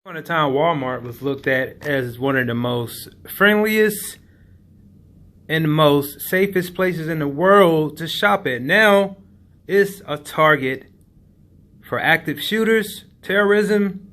At a time, Walmart was looked at as one of the most friendliest and the most safest places in the world to shop at. Now, it's a target for active shooters, terrorism,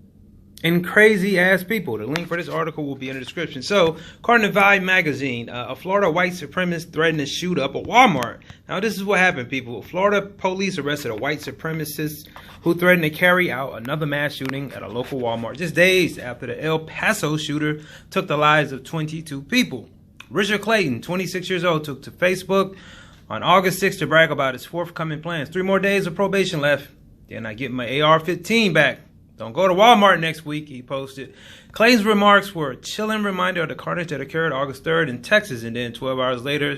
and crazy ass people. The link for this article will be in the description. So, according to Vibe magazine, a Florida white supremacist threatened to shoot up a Walmart. Now, this is what happened, people. Florida police arrested a white supremacist who threatened to carry out another mass shooting at a local Walmart just days after the El Paso shooter took the lives of 22 people. Richard Clayton, 26 years old, took to Facebook on August 6th to brag about his forthcoming plans. 3 more days of probation left. Then I get my AR-15 back. Don't go to Walmart next week, he posted. Clayton's remarks were a chilling reminder of the carnage that occurred August 3rd in Texas and then 12 hours later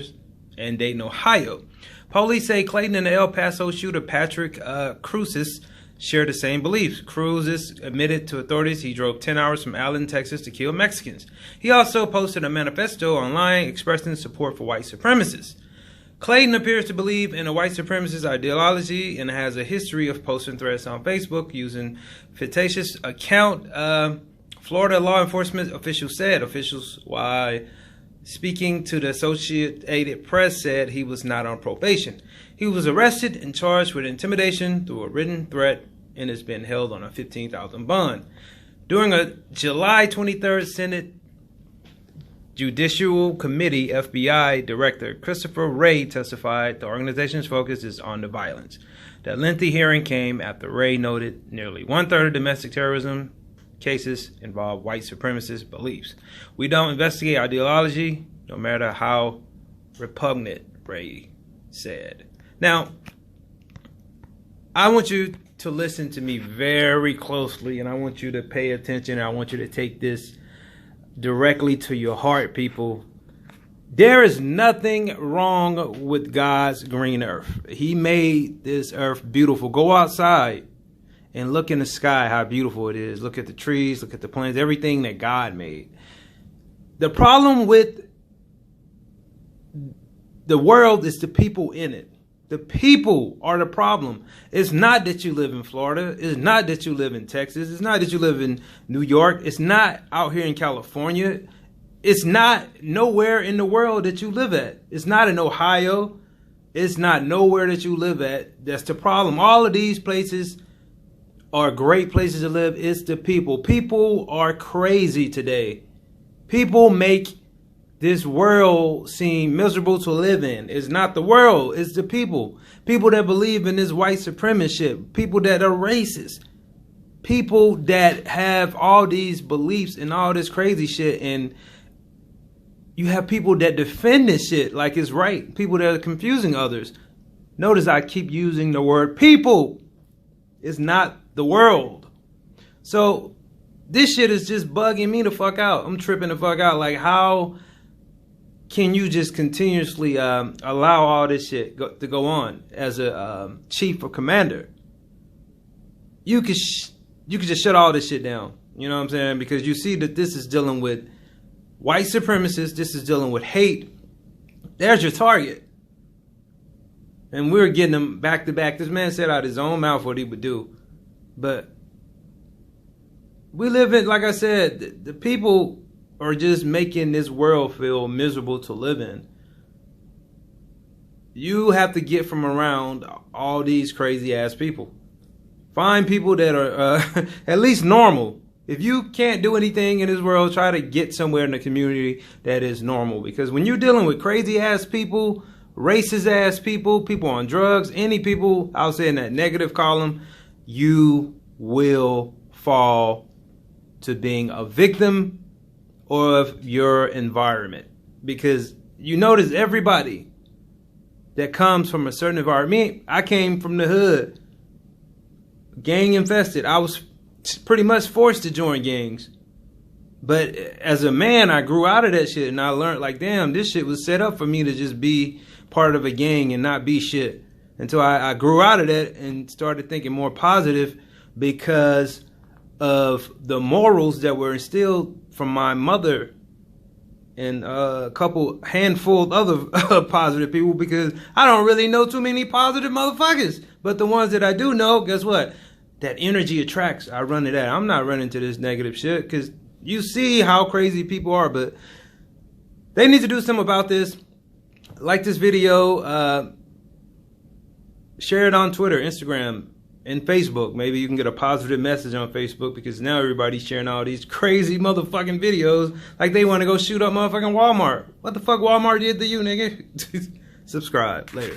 in Dayton, Ohio. Police say Clayton and the El Paso shooter Patrick Cruces share the same beliefs. Cruces admitted to authorities he drove 10 hours from Allen, Texas to kill Mexicans. He also posted a manifesto online expressing support for white supremacists. Clayton appears to believe in a white supremacist ideology and has a history of posting threats on Facebook using fictitious account. Florida law enforcement officials said. Officials, while speaking to the Associated Press, said he was not on probation. He was arrested and charged with intimidation through a written threat and has been held on a $15,000 bond. During a July 23rd Senate Judicial Committee, FBI Director Christopher Wray testified the organization's focus is on the violence. That lengthy hearing came after Wray noted nearly 1/3 of domestic terrorism cases involve white supremacist beliefs. We don't investigate ideology, no matter how repugnant, Wray said. Now, I want you to listen to me very closely, and I want you to pay attention. I want you to take this directly to your heart, people. There is nothing wrong with God's green earth. He made this earth beautiful. Go outside and look in the sky how beautiful it is. Look at the trees, look at the plants, everything that God made. The problem with the world is the people in it. The people are the problem. It's not that you live in Florida. It's not that you live in Texas. It's not that you live in New York. It's not out here in California. It's not nowhere in the world that you live at. It's not in Ohio. It's not nowhere that you live at. That's the problem. All of these places are great places to live. It's the people. People are crazy today. People make this world seem miserable to live in. It's not the world, it's the people. People that believe in this white supremacy shit. People that are racist. People that have all these beliefs and all this crazy shit. And you have people that defend this shit like it's right. People that are confusing others. Notice I keep using the word people. It's not the world. So this shit is just bugging me the fuck out. I'm tripping the fuck out. Like, how can you just continuously allow all this shit to go on as a chief or commander? You could just shut all this shit down. You know what I'm saying? Because you see that this is dealing with white supremacists. This is dealing with hate. There's your target. And we're getting them back to back. This man said out his own mouth what he would do. But we live in, like I said, the people are just making this world feel miserable to live in. You have to get from around all these crazy ass people. Find people that are at least normal. If you can't do anything in this world, try to get somewhere in the community that is normal. Because when you're dealing with crazy ass people, racist ass people, people on drugs, any people, I'll say in that negative column, you will fall to being a victim of your environment. Because you notice everybody that comes from a certain environment. I came from the hood, gang infested. I was pretty much forced to join gangs. But as a man, I grew out of that shit and I learned, like, damn, this shit was set up for me to just be part of a gang and not be shit. Until I grew out of that and started thinking more positive because of the morals that were instilled from my mother and a handful of other positive people, because I don't really know too many positive motherfuckers. But the ones that I do know, guess what? that energy attracts. I run to that. I'm not running to this negative shit because you see how crazy people are, but they need to do something about this. Like this video, share it on Twitter, Instagram, and Facebook. Maybe you can get a positive message on Facebook because now everybody's sharing all these crazy motherfucking videos like they want to go shoot up motherfucking Walmart. What the fuck Walmart did to you, nigga? Subscribe. Later.